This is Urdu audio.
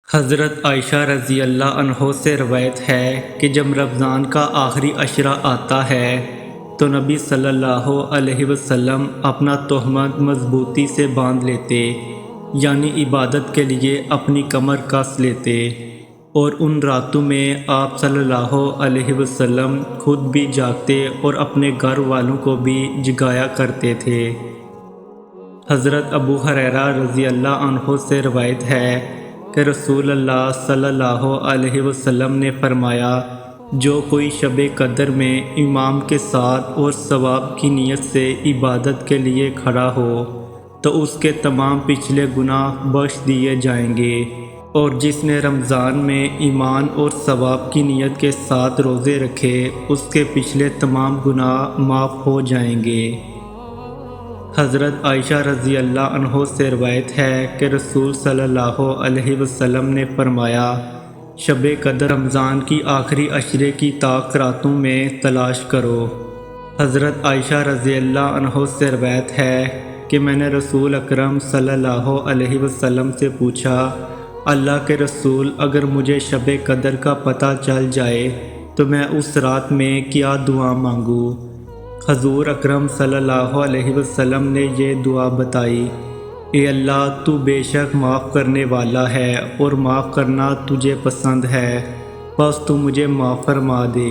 حضرت عائشہ رضی اللہ عنہ سے روایت ہے کہ جب رمضان کا آخری عشرہ آتا ہے تو نبی صلی اللہ علیہ وسلم اپنا تہمت مضبوطی سے باندھ لیتے، یعنی عبادت کے لیے اپنی کمر کس لیتے، اور ان راتوں میں آپ صلی اللہ علیہ وسلم خود بھی جاگتے اور اپنے گھر والوں کو بھی جگایا کرتے تھے۔ حضرت ابو ہریرہ رضی اللہ عنہ سے روایت ہے کہ رسول اللہ صلی اللہ علیہ وسلم نے فرمایا، جو کوئی شب قدر میں امام کے ساتھ اور ثواب کی نیت سے عبادت کے لیے کھڑا ہو تو اس کے تمام پچھلے گناہ بخش دیے جائیں گے، اور جس نے رمضان میں ایمان اور ثواب کی نیت کے ساتھ روزے رکھے اس کے پچھلے تمام گناہ معاف ہو جائیں گے۔ حضرت عائشہ رضی اللہ عنہ سے روایت ہے کہ رسول صلی اللہ علیہ وسلم نے فرمایا، شب قدر رمضان کی آخری عشرے کی طاق راتوں میں تلاش کرو۔ حضرت عائشہ رضی اللہ عنہ سے روایت ہے کہ میں نے رسول اکرم صلی اللہ علیہ وسلم سے پوچھا، اللہ کے رسول، اگر مجھے شب قدر کا پتہ چل جائے تو میں اس رات میں کیا دعا مانگوں؟ حضور اکرم صلی اللہ علیہ وسلم نے یہ دعا بتائی، اے اللہ، تو بے شک معاف کرنے والا ہے اور معاف کرنا تجھے پسند ہے، بس تو مجھے معاف فرما دے۔